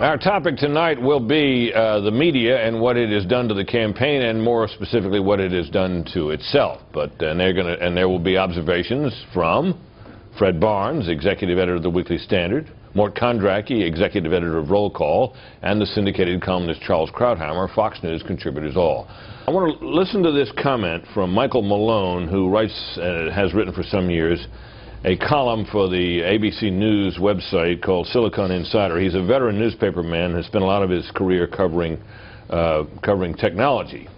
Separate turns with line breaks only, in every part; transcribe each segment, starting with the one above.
Our topic tonight will be the media and what it has done to the campaign, and more specifically what it has done to itself. And there will be observations from Fred Barnes, executive editor of the Weekly Standard, Mort Kondracki, executive editor of Roll Call, and the syndicated columnist Charles Krauthammer, Fox News contributors all. I want to listen to this comment from Michael Malone, who writes, has written for some years, a column for the ABC News website called Silicon Insider. He's a veteran newspaper man who spent a lot of his career covering technology.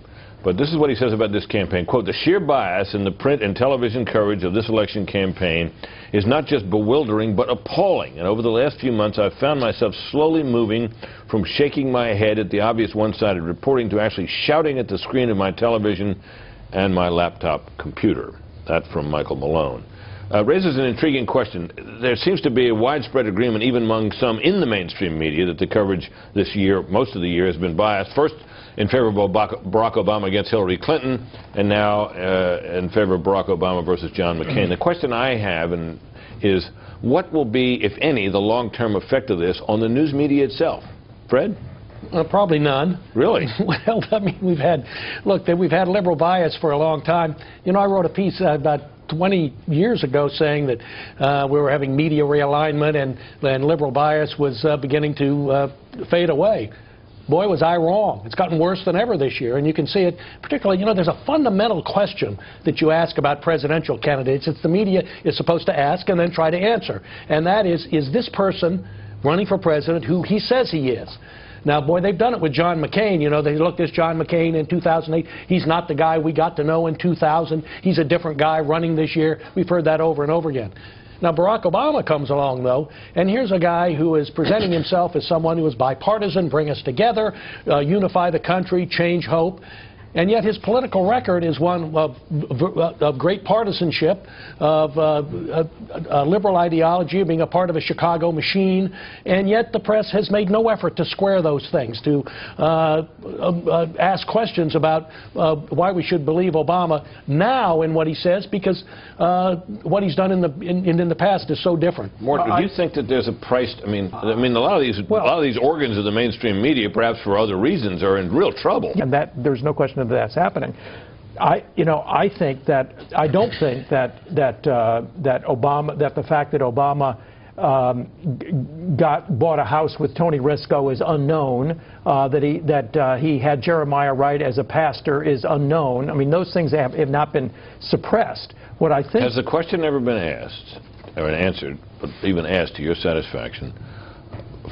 But this is what he says about this campaign. Quote, "The sheer bias in the print and television coverage of this election campaign is not just bewildering, but appalling. And over the last few months, I've found myself slowly moving from shaking my head at the obvious one-sided reporting to actually shouting at the screen of my television and my laptop computer." That from Michael Malone. Raises an intriguing question. There seems to be a widespread agreement, even among some in the mainstream media, that the coverage this year, most of the year, has been biased. First, in favor of Barack Obama against Hillary Clinton, and now in favor of Barack Obama versus John McCain. The question I have is, what will be, if any, the long-term effect of this on the news media itself? Fred?
Probably none. Really? Well, I mean, we've had liberal bias for a long time. You know, I wrote a piece about 20 years ago saying that we were having media realignment and liberal bias was beginning to fade away. Boy, was I wrong. It's gotten worse than ever this year, and you can see it particularly, you know, there's a fundamental question that you ask about presidential candidates. It's the media is supposed to ask and then try to answer, and that is this person running for president who he says he is? Now, boy, they've done it with John McCain. You know, they looked at John McCain in 2008. He's not the guy we got to know in 2000. He's a different guy running this year. We've heard that over and over again. Now, Barack Obama comes along, though, and here's a guy who is presenting himself as someone who is bipartisan, bring us together, unify the country, change hope. And yet his political record is one of great partisanship, of liberal ideology, of being a part of a Chicago machine, and yet the press has made no effort to square those things, to ask questions about why we should believe Obama now in what he says, because what he's done in the past is so different.
Mort, do you think that there's a price? I mean, a lot of these organs of the mainstream media, perhaps for other reasons, are in real trouble.
And that there's no question of that's happening. I don't think that the fact that Obama bought a house with Tony Risco is unknown. That he had Jeremiah Wright as a pastor is unknown. I mean, those things have not been suppressed. What I think,
has the question ever been asked or answered, but even asked to your satisfaction,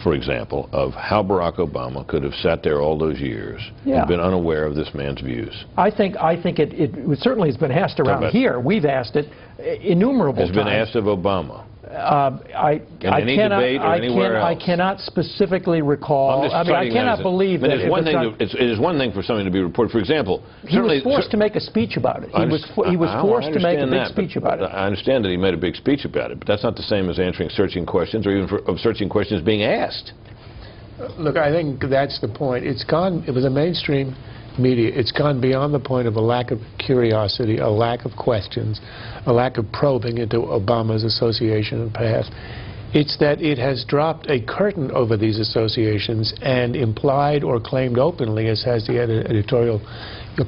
for example, of how Barack Obama could have sat there all those years and been unaware of this man's views?
I think it certainly has been asked around here. We've asked it innumerable times.
Has been asked of Obama.
I cannot specifically recall. I cannot believe that.
It is one thing for something to be reported. For example,
he was forced to make a speech about it. He was forced to make a big speech about it.
I understand that he made a big speech about it, but that's not the same as answering searching questions, or even of searching questions being asked.
Look, I think that's the point. It was a mainstream media. It's gone beyond the point of a lack of curiosity, a lack of questions, a lack of probing into Obama's association and past. It's that it has dropped a curtain over these associations and implied or claimed openly, as has the editorial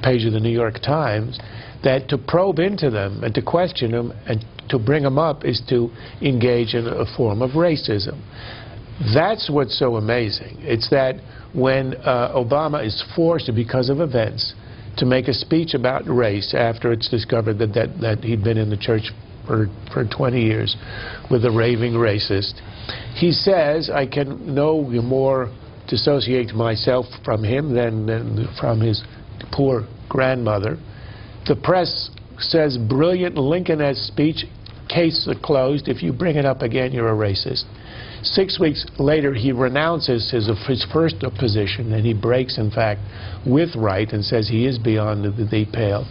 page of the New York Times, that to probe into them and to question them and to bring them up is to engage in a form of racism. That's what's so amazing. It's that when Obama is forced, because of events, to make a speech about race after it's discovered that he'd been in the church for 20 years with a raving racist, he says, I can no more dissociate myself from him than from his poor grandmother. The press says, brilliant Lincoln-esque speech, case closed. If you bring it up again, you're a racist. 6 weeks later, he renounces his first position, and he breaks, in fact, with Wright and says he is beyond the pale.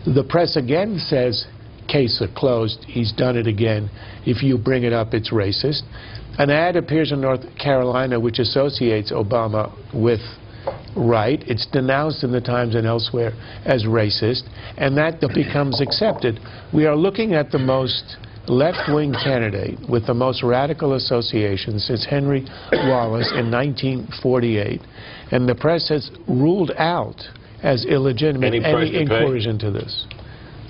The press again says, case closed. He's done it again. If you bring it up, it's racist. An ad appears in North Carolina which associates Obama with Wright. It's denounced in the Times and elsewhere as racist, and that becomes accepted. We are looking at the most left-wing candidate with the most radical associations since Henry Wallace in 1948, and the press has ruled out as illegitimate any incursion to this.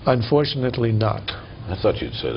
Unfortunately not.
I thought you'd say that.